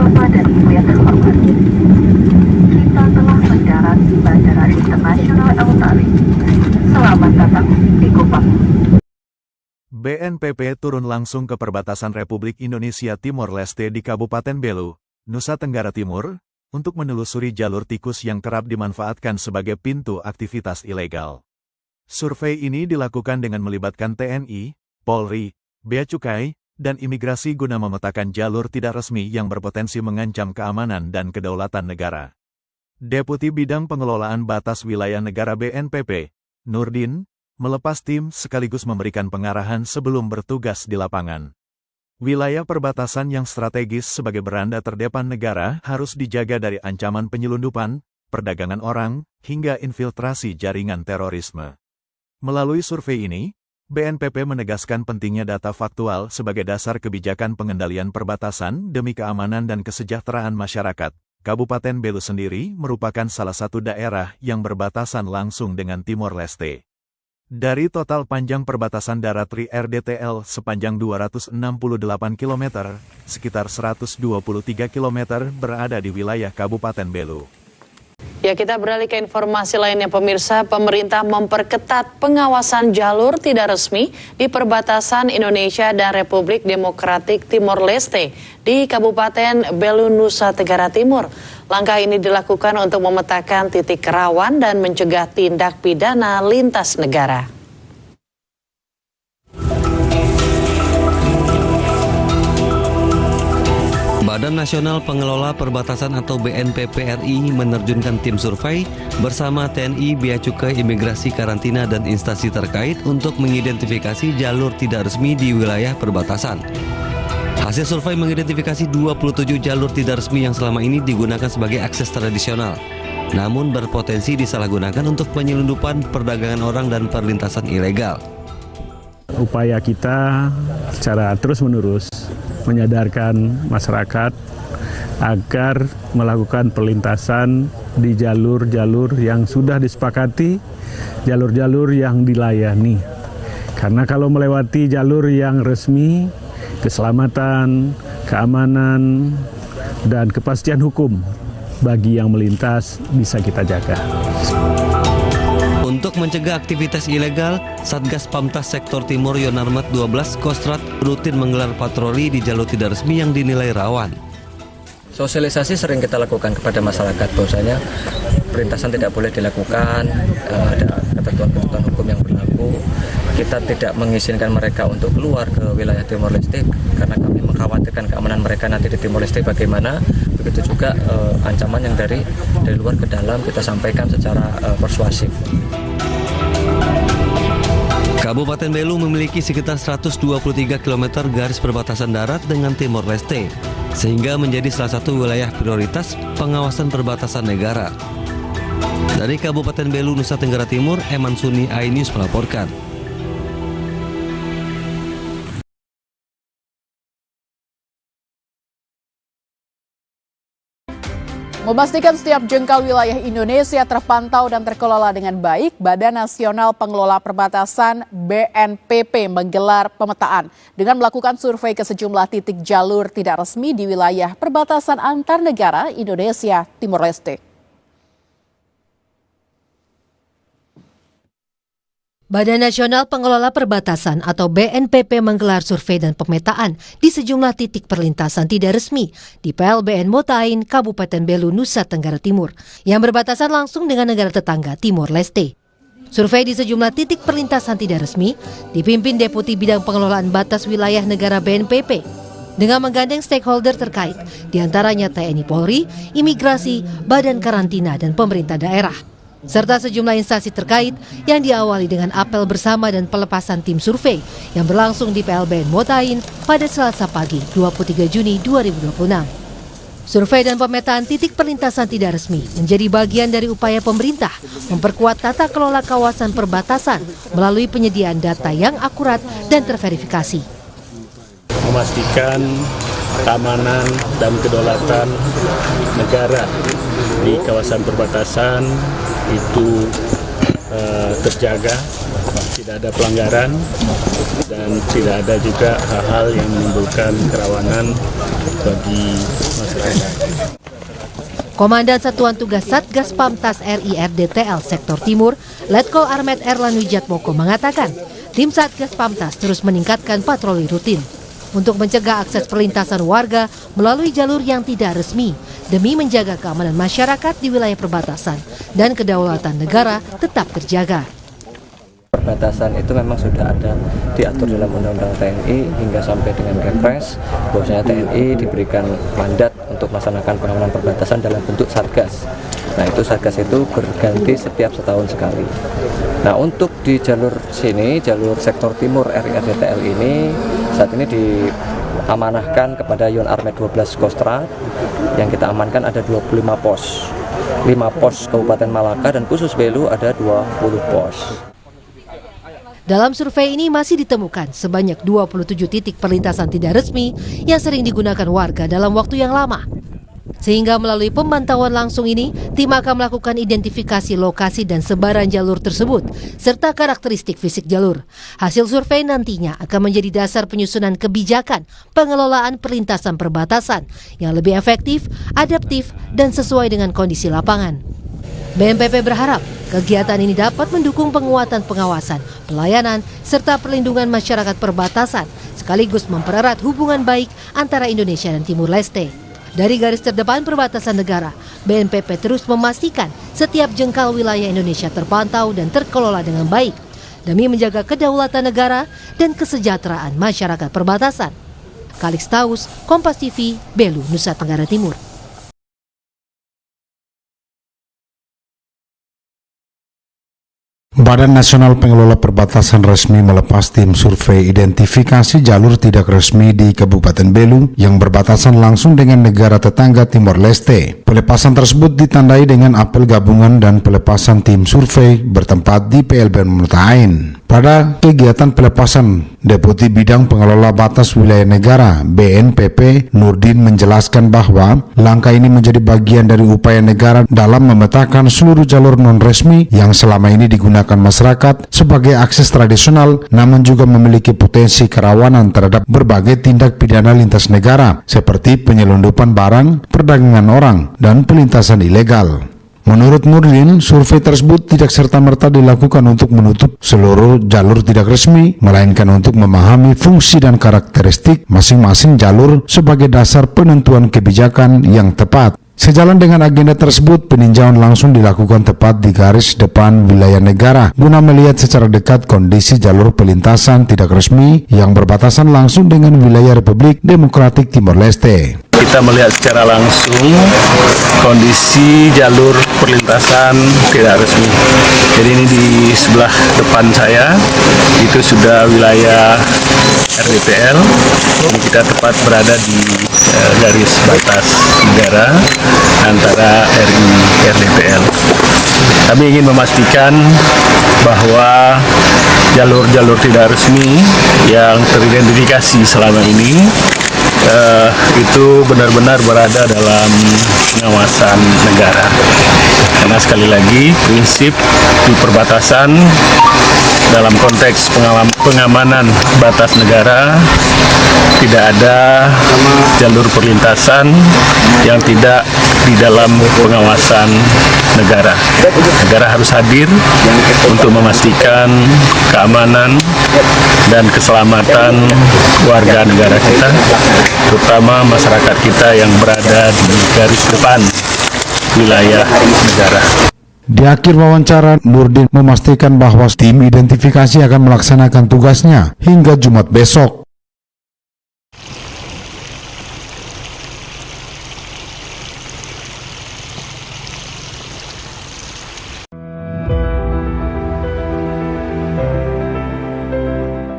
Bapak dan Ibu yang terhormat, kita telah mendarat di Bandara Internasional El Tari. Selamat datang di Kupang. BNPP turun langsung ke perbatasan Republik Indonesia Timor Leste di Kabupaten Belu, Nusa Tenggara Timur, untuk menelusuri jalur tikus yang kerap dimanfaatkan sebagai pintu aktivitas ilegal. Survei ini dilakukan dengan melibatkan TNI, Polri, Bea Cukai, dan imigrasi guna memetakan jalur tidak resmi yang berpotensi mengancam keamanan dan kedaulatan negara. Deputi Bidang Pengelolaan Batas Wilayah Negara BNPP, Nurdin, melepas tim sekaligus memberikan pengarahan sebelum bertugas di lapangan. Wilayah perbatasan yang strategis sebagai beranda terdepan negara harus dijaga dari ancaman penyelundupan, perdagangan orang, hingga infiltrasi jaringan terorisme. Melalui survei ini, BNPP menegaskan pentingnya data faktual sebagai dasar kebijakan pengendalian perbatasan demi keamanan dan kesejahteraan masyarakat. Kabupaten Belu sendiri merupakan salah satu daerah yang berbatasan langsung dengan Timor Leste. Dari total panjang perbatasan darat RI-RDTL sepanjang 268 km, sekitar 123 km berada di wilayah Kabupaten Belu. Ya, kita beralih ke informasi lainnya pemirsa. Pemerintah memperketat pengawasan jalur tidak resmi di perbatasan Indonesia dan Republik Demokratik Timor Leste di Kabupaten Belu, Nusa Tenggara Timur. Langkah ini dilakukan untuk memetakan titik rawan dan mencegah tindak pidana lintas negara. Badan Nasional Pengelola Perbatasan atau BNPP RI menerjunkan tim survei bersama TNI, Bea Cukai, Imigrasi, Karantina, dan instansi terkait untuk mengidentifikasi jalur tidak resmi di wilayah perbatasan. Hasil survei mengidentifikasi 27 jalur tidak resmi yang selama ini digunakan sebagai akses tradisional, namun berpotensi disalahgunakan untuk penyelundupan, perdagangan orang, dan perlintasan ilegal. Upaya kita secara terus-menerus menyadarkan masyarakat agar melakukan perlintasan di jalur-jalur yang sudah disepakati, jalur-jalur yang dilayani. Karena kalau melewati jalur yang resmi, keselamatan, keamanan, dan kepastian hukum bagi yang melintas bisa kita jaga. Untuk mencegah aktivitas ilegal, Satgas Pamtas Sektor Timur Yonarmat 12 Kostrad rutin menggelar patroli di jalur tidak resmi yang dinilai rawan. Sosialisasi sering kita lakukan kepada masyarakat bahwasanya perlintasan tidak boleh dilakukan, ada ketentuan-ketentuan hukum yang berlaku. Kita tidak mengizinkan mereka untuk keluar ke wilayah Timor Leste karena kami mengkhawatirkan keamanan mereka nanti di Timor Leste bagaimana. Begitu juga ancaman yang dari luar ke dalam kita sampaikan secara persuasif. Kabupaten Belu memiliki sekitar 123 km garis perbatasan darat dengan Timor Leste, sehingga menjadi salah satu wilayah prioritas pengawasan perbatasan negara. Dari Kabupaten Belu, Nusa Tenggara Timur, Eman Suni, iNews melaporkan. Memastikan setiap jengkal wilayah Indonesia terpantau dan terkelola dengan baik, Badan Nasional Pengelola Perbatasan BNPP menggelar pemetaan dengan melakukan survei ke sejumlah titik jalur tidak resmi di wilayah perbatasan antar negara Indonesia Timor Leste. Badan Nasional Pengelola Perbatasan atau BNPP menggelar survei dan pemetaan di sejumlah titik perlintasan tidak resmi di PLBN Motain, Kabupaten Belu, Nusa Tenggara Timur, yang berbatasan langsung dengan negara tetangga Timor Leste. Survei di sejumlah titik perlintasan tidak resmi dipimpin Deputi Bidang Pengelolaan Batas Wilayah Negara BNPP dengan menggandeng stakeholder terkait, diantaranya TNI Polri, Imigrasi, Badan Karantina, dan pemerintah daerah, serta sejumlah instansi terkait yang diawali dengan apel bersama dan pelepasan tim survei yang berlangsung di PLBN Motain pada Selasa pagi 23 Juni 2026. Survei dan pemetaan titik perlintasan tidak resmi menjadi bagian dari upaya pemerintah memperkuat tata kelola kawasan perbatasan melalui penyediaan data yang akurat dan terverifikasi. Memastikan keamanan dan kedaulatan negara di kawasan perbatasan itu terjaga tidak ada pelanggaran dan tidak ada juga hal-hal yang menimbulkan kerawanan bagi masyarakat. Komandan Satuan Tugas Satgas Pamtas RI RDTL Sektor Timur, Letkol Armet Erlan Wijatmoko mengatakan, tim Satgas Pamtas terus meningkatkan patroli rutin untuk mencegah akses perlintasan warga melalui jalur yang tidak resmi demi menjaga keamanan masyarakat di wilayah perbatasan dan kedaulatan negara tetap terjaga. Perbatasan itu memang sudah ada diatur dalam Undang-Undang TNI hingga sampai dengan Kepres, bahwasanya TNI diberikan mandat untuk melaksanakan pengamanan perbatasan dalam bentuk satgas. Nah, itu satgas itu berganti setiap setahun sekali. Nah, untuk di jalur sini, jalur sektor timur RI RDTL ini saat ini diamanahkan kepada Yon Armet 12 Kostrad. Yang kita amankan ada 25 pos. 5 pos Kabupaten Malaka dan khusus Belu ada 20 pos. Dalam survei ini masih ditemukan sebanyak 27 titik perlintasan tidak resmi yang sering digunakan warga dalam waktu yang lama. Sehingga melalui pemantauan langsung ini, tim akan melakukan identifikasi lokasi dan sebaran jalur tersebut, serta karakteristik fisik jalur. Hasil survei nantinya akan menjadi dasar penyusunan kebijakan pengelolaan perlintasan perbatasan yang lebih efektif, adaptif, dan sesuai dengan kondisi lapangan. BNPP berharap kegiatan ini dapat mendukung penguatan pengawasan, pelayanan, serta perlindungan masyarakat perbatasan, sekaligus mempererat hubungan baik antara Indonesia dan Timur Leste. Dari garis terdepan perbatasan negara, BNPP terus memastikan setiap jengkal wilayah Indonesia terpantau dan terkelola dengan baik, demi menjaga kedaulatan negara dan kesejahteraan masyarakat perbatasan. Kalix Taus, Kompas TV, Belu, Nusa Tenggara Timur. Badan Nasional Pengelola Perbatasan resmi melepas tim survei identifikasi jalur tidak resmi di Kabupaten Belu yang berbatasan langsung dengan negara tetangga Timor Leste. Pelepasan tersebut ditandai dengan apel gabungan dan pelepasan tim survei bertempat di PLBN Motain. Pada kegiatan pelepasan, Deputi Bidang Pengelola Batas Wilayah Negara BNPP Nurdin menjelaskan bahwa langkah ini menjadi bagian dari upaya negara dalam memetakan seluruh jalur non-resmi yang selama ini digunakan masyarakat sebagai akses tradisional, namun juga memiliki potensi kerawanan terhadap berbagai tindak pidana lintas negara seperti penyelundupan barang, perdagangan orang, dan pelintasan ilegal. Menurut Nurdin, survei tersebut tidak serta-merta dilakukan untuk menutup seluruh jalur tidak resmi, melainkan untuk memahami fungsi dan karakteristik masing-masing jalur sebagai dasar penentuan kebijakan yang tepat. Sejalan dengan agenda tersebut, peninjauan langsung dilakukan tepat di garis depan wilayah negara guna melihat secara dekat kondisi jalur pelintasan tidak resmi yang berbatasan langsung dengan wilayah Republik Demokratik Timor Leste. Kita melihat secara langsung kondisi jalur perlintasan tidak resmi. Jadi ini di sebelah depan saya itu sudah wilayah RDTL. Ini kita tepat berada di garis batas negara antara RI RDTL. Kami ingin memastikan bahwa jalur-jalur tidak resmi yang teridentifikasi selama ini itu benar-benar berada dalam pengawasan negara. Karena sekali lagi prinsip di perbatasan dalam konteks pengamanan batas negara tidak ada jalur perlintasan yang tidak di dalam pengawasan negara. Negara harus hadir untuk memastikan keamanan dan keselamatan warga negara kita, terutama masyarakat kita yang berada di garis depan wilayah negara. Di akhir wawancara, Nurdin memastikan bahwa tim identifikasi akan melaksanakan tugasnya hingga Jumat besok.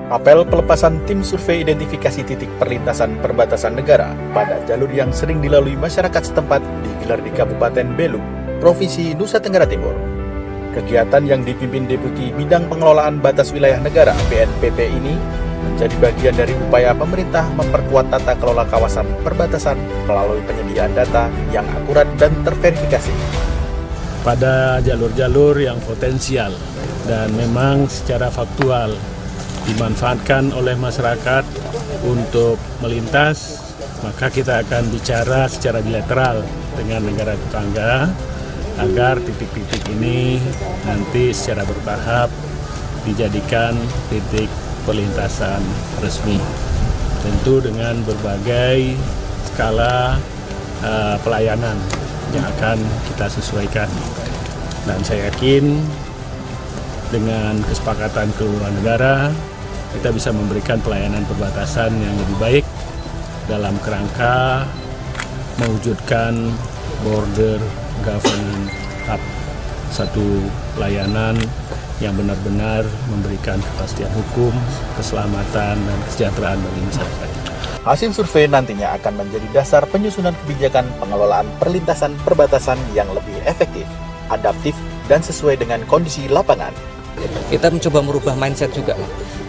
Apel pelepasan tim survei identifikasi titik perlintasan perbatasan negara pada jalur yang sering dilalui masyarakat setempat digelar di Kabupaten Belu, Provinsi Nusa Tenggara Timur. Kegiatan yang dipimpin Deputi Bidang Pengelolaan Batas Wilayah Negara BNPP ini menjadi bagian dari upaya pemerintah memperkuat tata kelola kawasan perbatasan melalui penyediaan data yang akurat dan terverifikasi. Pada jalur-jalur yang potensial dan memang secara faktual dimanfaatkan oleh masyarakat untuk melintas, maka kita akan bicara secara bilateral dengan negara tetangga agar titik-titik ini nanti secara bertahap dijadikan titik perlintasan resmi. Tentu dengan berbagai skala pelayanan yang akan kita sesuaikan. Dan saya yakin dengan kesepakatan kedua negara, kita bisa memberikan pelayanan perbatasan yang lebih baik dalam kerangka mewujudkan border governance hub, satu layanan yang benar-benar memberikan kepastian hukum, keselamatan, dan kesejahteraan bagi masyarakat. Hasil survei nantinya akan menjadi dasar penyusunan kebijakan pengelolaan perlintasan perbatasan yang lebih efektif, adaptif, dan sesuai dengan kondisi lapangan. Kita mencoba merubah mindset juga,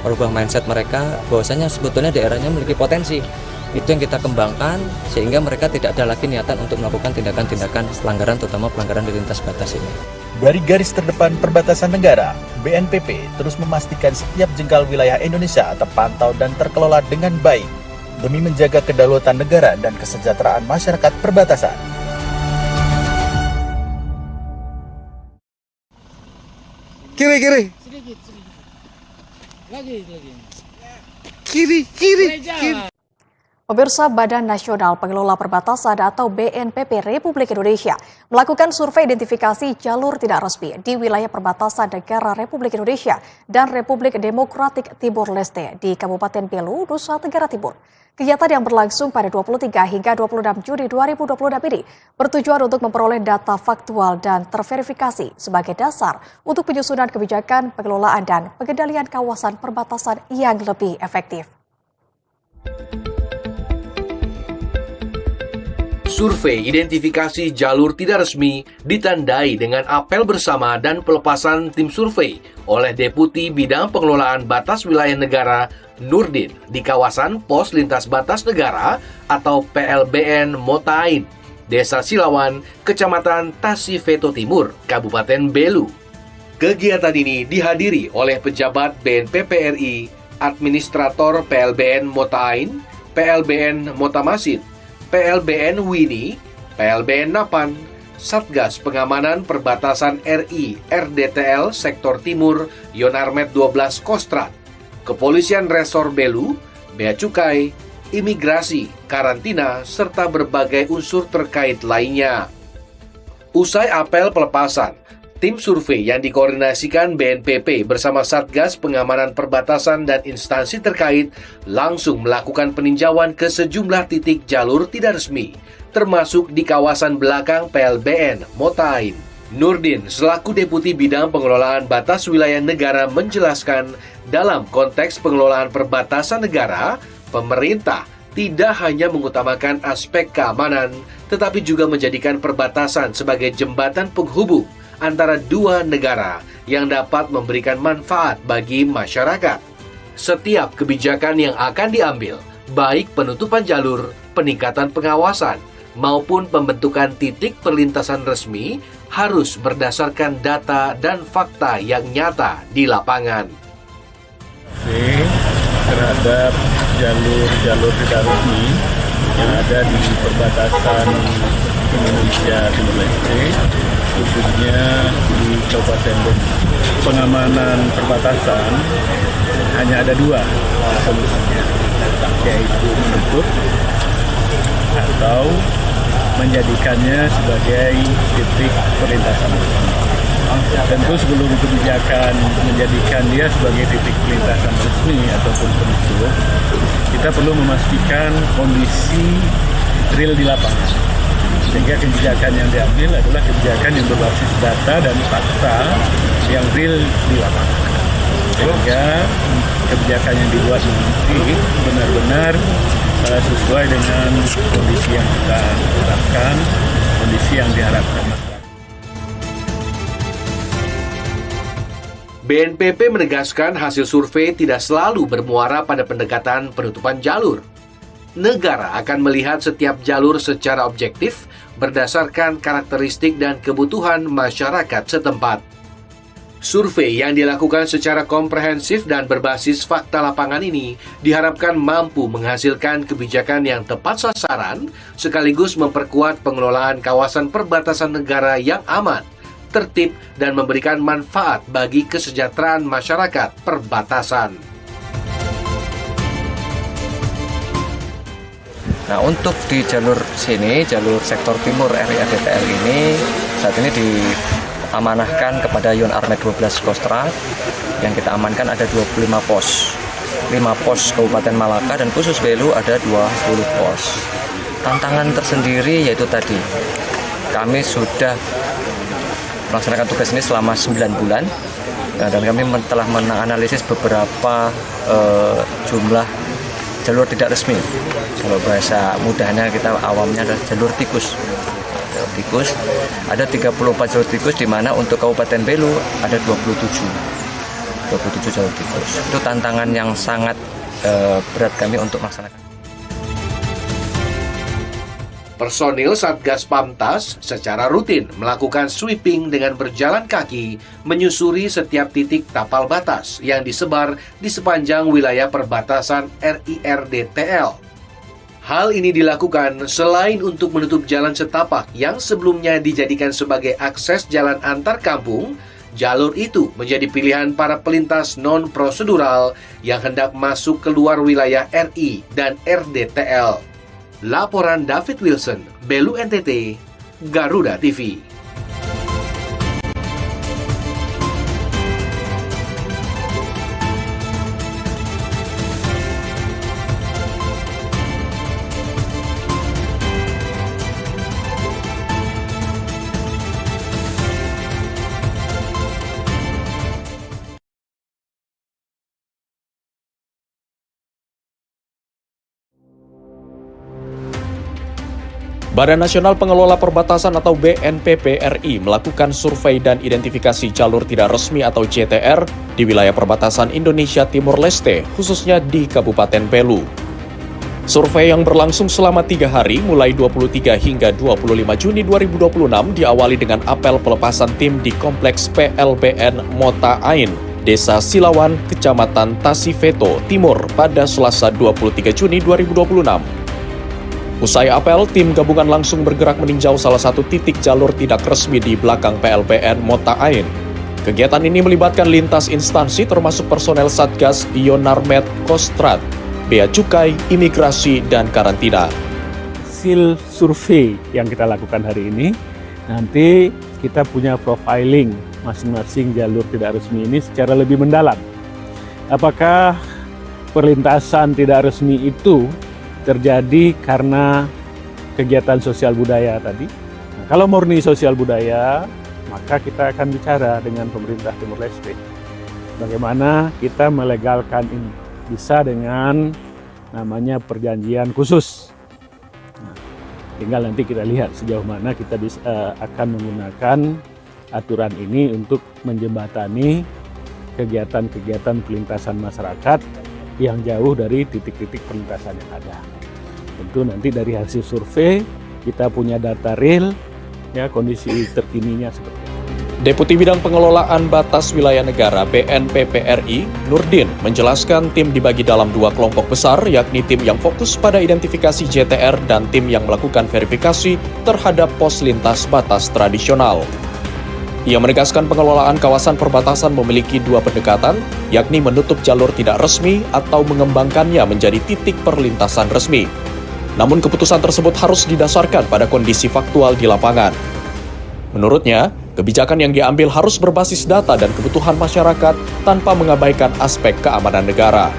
merubah mindset mereka bahwasanya sebetulnya daerahnya memiliki potensi. Itu yang kita kembangkan sehingga mereka tidak ada lagi niatan untuk melakukan tindakan-tindakan pelanggaran, terutama pelanggaran di lintas batas ini. Dari garis terdepan perbatasan negara, BNPP terus memastikan setiap jengkal wilayah Indonesia terpantau dan terkelola dengan baik demi menjaga kedaulatan negara dan kesejahteraan masyarakat perbatasan. Kiri. Kiri. Pemirsa, Badan Nasional Pengelola Perbatasan atau BNPP Republik Indonesia melakukan survei identifikasi jalur tidak resmi di wilayah perbatasan negara Republik Indonesia dan Republik Demokratik Timor Leste di Kabupaten Belu, Nusa Tenggara Timur. Kegiatan yang berlangsung pada 23 hingga 26 Juni 2026 ini bertujuan untuk memperoleh data faktual dan terverifikasi sebagai dasar untuk penyusunan kebijakan pengelolaan dan pengendalian kawasan perbatasan yang lebih efektif. Survei identifikasi jalur tidak resmi ditandai dengan apel bersama dan pelepasan tim survei oleh Deputi Bidang Pengelolaan Batas Wilayah Negara Nurdin di kawasan Pos Lintas Batas Negara atau PLBN Motain, Desa Silawan, Kecamatan Tasifeto Timur, Kabupaten Belu. Kegiatan ini dihadiri oleh pejabat BNPP RI, Administrator PLBN Motain, PLBN Motamasid, PLBN Wini, PLBN Napan, Satgas Pengamanan Perbatasan RI RDTL Sektor Timur Yonarmet 12 Kostrat, Kepolisian Resor Belu, Bea Cukai, Imigrasi, Karantina, serta berbagai unsur terkait lainnya. Usai apel pelepasan, tim survei yang dikoordinasikan BNPP bersama Satgas Pengamanan Perbatasan dan instansi terkait langsung melakukan peninjauan ke sejumlah titik jalur tidak resmi, termasuk di kawasan belakang PLBN Motain. Nurdin selaku Deputi Bidang Pengelolaan Batas Wilayah Negara menjelaskan dalam konteks pengelolaan perbatasan negara, pemerintah tidak hanya mengutamakan aspek keamanan, tetapi juga menjadikan perbatasan sebagai jembatan penghubung antara dua negara yang dapat memberikan manfaat bagi masyarakat. Setiap kebijakan yang akan diambil, baik penutupan jalur, peningkatan pengawasan, maupun pembentukan titik perlintasan resmi, harus berdasarkan data dan fakta yang nyata di lapangan. Terhadap jalur-jalur tidak resmi yang ada di perbatasan Indonesia Timor Leste, khususnya di Kabupaten Belu. Pengamanan perbatasan hanya ada dua solusinya, yaitu menutup atau menjadikannya sebagai titik perlintasan resmi. Tentu sebelum kebijakan menjadikan dia sebagai titik perlintasan resmi ataupun penutup, kita perlu memastikan kondisi real di lapangan. Sehingga kebijakan yang diambil adalah kebijakan yang berbasis data dan fakta yang real di lapangan. Sehingga kebijakan yang dibuat nanti benar-benar sesuai dengan kondisi yang kita harapkan, kondisi yang diharapkan masyarakat. BNPP menegaskan hasil survei tidak selalu bermuara pada pendekatan penutupan jalur. Negara akan melihat setiap jalur secara objektif berdasarkan karakteristik dan kebutuhan masyarakat setempat. Survei yang dilakukan secara komprehensif dan berbasis fakta lapangan ini diharapkan mampu menghasilkan kebijakan yang tepat sasaran, sekaligus memperkuat pengelolaan kawasan perbatasan negara yang aman, tertib, dan memberikan manfaat bagi kesejahteraan masyarakat perbatasan. Nah, untuk di jalur sini, jalur sektor timur RI/RDTL ini, saat ini diamanahkan kepada Yon Armet 12 Kostrad. Yang kita amankan ada 25 pos. 5 pos Kabupaten Malaka dan khusus Belu ada 20 pos. Tantangan tersendiri yaitu tadi, kami sudah melaksanakan tugas ini selama 9 bulan. Dan kami telah menganalisis beberapa jumlah jalur tidak resmi. Kalau bahasa mudahnya kita awamnya adalah jalur tikus. Jalur tikus ada 34 jalur tikus, di mana untuk Kabupaten Belu ada 27 jalur tikus. Itu tantangan yang sangat berat kami untuk melaksanakan. Personil Satgas Pamtas secara rutin melakukan sweeping dengan berjalan kaki menyusuri setiap titik tapal batas yang disebar di sepanjang wilayah perbatasan RI/RDTL. Hal ini dilakukan selain untuk menutup jalan setapak yang sebelumnya dijadikan sebagai akses jalan antar kampung. Jalur itu menjadi pilihan para pelintas non-prosedural yang hendak masuk keluar wilayah RI dan RDTL. Laporan David Wilson, Belu NTT, Garuda TV. Badan Nasional Pengelola Perbatasan atau BNPP RI melakukan survei dan identifikasi jalur tidak resmi atau JTR di wilayah perbatasan Indonesia Timur Leste, khususnya di Kabupaten Belu. Survei yang berlangsung selama 3 hari, mulai 23 hingga 25 Juni 2026, diawali dengan apel pelepasan tim di Kompleks PLBN Mota Ain, Desa Silawan, Kecamatan Tasifeto Timur pada Selasa 23 Juni 2026. Usai apel, tim gabungan langsung bergerak meninjau salah satu titik jalur tidak resmi di belakang PLBN Mota Ain. Kegiatan ini melibatkan lintas instansi termasuk personel Satgas, Yonarmet, Kostrad, Bea Cukai, Imigrasi, dan Karantina. Hasil survei yang kita lakukan hari ini, nanti kita punya profiling masing-masing jalur tidak resmi ini secara lebih mendalam. Apakah perlintasan tidak resmi itu terjadi karena kegiatan sosial budaya tadi? Nah, kalau murni sosial budaya, maka kita akan bicara dengan pemerintah Timur Leste. Bagaimana kita melegalkan ini? Bisa dengan namanya perjanjian khusus. Nah, tinggal nanti kita lihat sejauh mana kita akan menggunakan aturan ini untuk menjembatani kegiatan-kegiatan pelintasan masyarakat yang jauh dari titik-titik perlintasan yang ada. Tentu nanti dari hasil survei kita punya data real, ya kondisi terkininya seperti itu. Deputi Bidang Pengelolaan Batas Wilayah Negara BNPP RI, Nurdin, menjelaskan tim dibagi dalam 2 kelompok besar, yakni tim yang fokus pada identifikasi JTR dan tim yang melakukan verifikasi terhadap pos lintas batas tradisional. Ia menegaskan pengelolaan kawasan perbatasan memiliki 2 pendekatan, yakni menutup jalur tidak resmi atau mengembangkannya menjadi titik perlintasan resmi. Namun keputusan tersebut harus didasarkan pada kondisi faktual di lapangan. Menurutnya, kebijakan yang diambil harus berbasis data dan kebutuhan masyarakat tanpa mengabaikan aspek keamanan negara.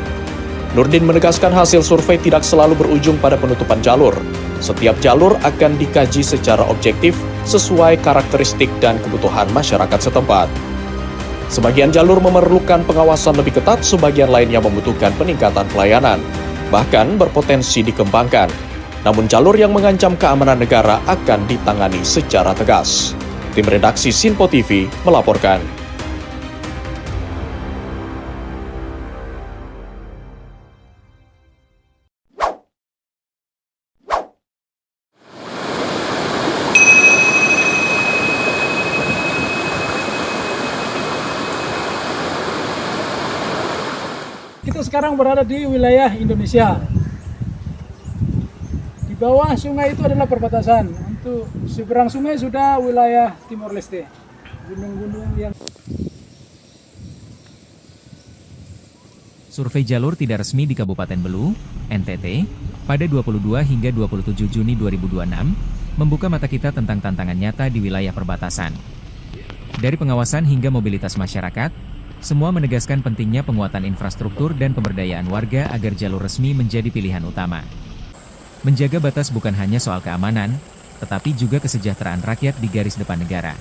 Nurdin menegaskan hasil survei tidak selalu berujung pada penutupan jalur. Setiap jalur akan dikaji secara objektif sesuai karakteristik dan kebutuhan masyarakat setempat. Sebagian jalur memerlukan pengawasan lebih ketat, sebagian lainnya membutuhkan peningkatan pelayanan, bahkan berpotensi dikembangkan. Namun jalur yang mengancam keamanan negara akan ditangani secara tegas. Tim redaksi Sinpo TV melaporkan. sekarang berada di wilayah Indonesia. Di bawah sungai itu adalah perbatasan. Untuk seberang sungai sudah wilayah Timor Leste. Gunung-gunung yang Survei jalur tidak resmi di Kabupaten Belu, NTT, pada 22 hingga 27 Juni 2026, membuka mata kita tentang tantangan nyata di wilayah perbatasan. Dari pengawasan hingga mobilitas masyarakat, semua menegaskan pentingnya penguatan infrastruktur dan pemberdayaan warga agar jalur resmi menjadi pilihan utama. Menjaga batas bukan hanya soal keamanan, tetapi juga kesejahteraan rakyat di garis depan negara.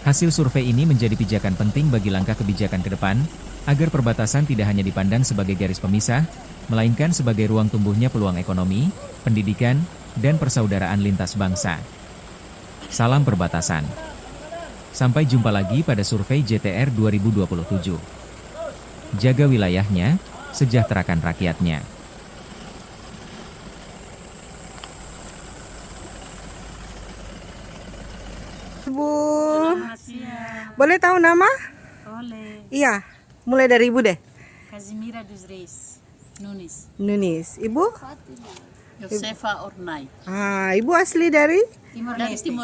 Hasil survei ini menjadi pijakan penting bagi langkah kebijakan ke depan, agar perbatasan tidak hanya dipandang sebagai garis pemisah, melainkan sebagai ruang tumbuhnya peluang ekonomi, pendidikan, dan persaudaraan lintas bangsa. Salam perbatasan. Sampai jumpa lagi pada survei JTR 2027. Jaga wilayahnya, sejahterakan rakyatnya. Bu, boleh tahu nama? Boleh. Iya, mulai dari Ibu deh. Kazimira dos Reis Nunes. Nunis. Ibu? Josefa Ornai. Ibu asli dari?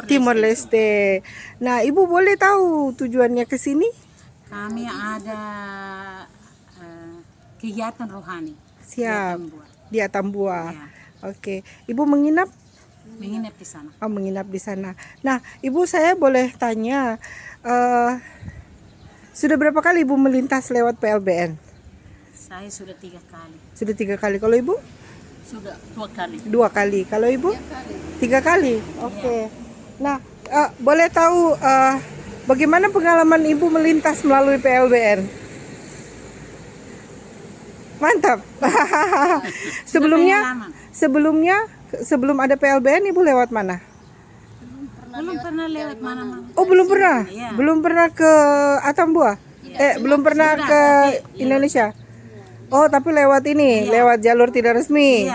Timor Leste. Nah, Ibu boleh tahu tujuannya ke sini? Kami ada kegiatan rohani. Siap. Di Atambua. Ya. Oke. Ibu menginap? Menginap di sana. Oh, menginap di sana. Nah, Ibu saya boleh tanya, sudah berapa kali Ibu melintas lewat PLBN? Saya sudah 3 kali. Sudah 3 kali. Kalau Ibu? Sudah 2 kali. 2 kali. Kalau Ibu? 3 kali. Oke. Nah, boleh tahu bagaimana pengalaman Ibu melintas melalui PLBN? Mantap. Sebelum ada PLBN Ibu lewat mana? Belum pernah lewat mana-mana. Oh, belum pernah? Ya. Belum pernah ke Atambua? Belum pernah ke Indonesia? Oh, tapi lewat ini, lewat jalur tidak resmi.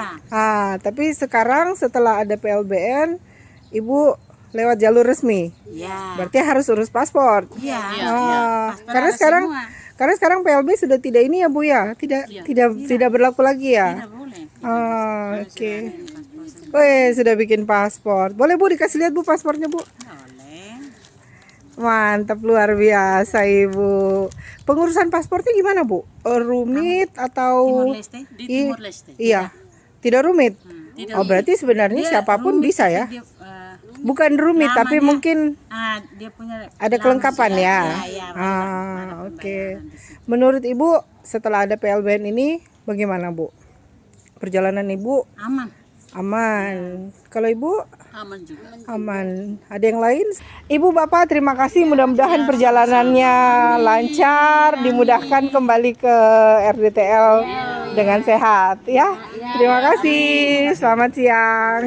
Tapi sekarang setelah ada PLBN, Ibu lewat jalur resmi. Berarti harus urus paspor. Karena sekarang PLB sudah tidak ini ya Bu ya, tidak berlaku lagi ya. Tidak boleh. Oke. Sudah bikin paspor. Boleh Bu dikasih lihat Bu paspornya Bu? Boleh. Mantap, luar biasa Ibu. Pengurusan paspornya gimana Bu? Rumit atau? Timor Leste? Di Timor Leste. Iya. Tidak rumit. Berarti sebenarnya siapapun bisa ya? Bukan rumit, tapi mungkin dia punya ada kelengkapan ya. Oke. Menurut Ibu setelah ada PLBN ini bagaimana Bu? Perjalanan Ibu? Aman. Kalau Ibu? Aman juga. Aman. Ada yang lain? Ibu Bapak terima kasih, mudah-mudahan perjalanannya lancar, dimudahkan kembali ke RDTL dengan sehat ya. Terima kasih. Selamat siang.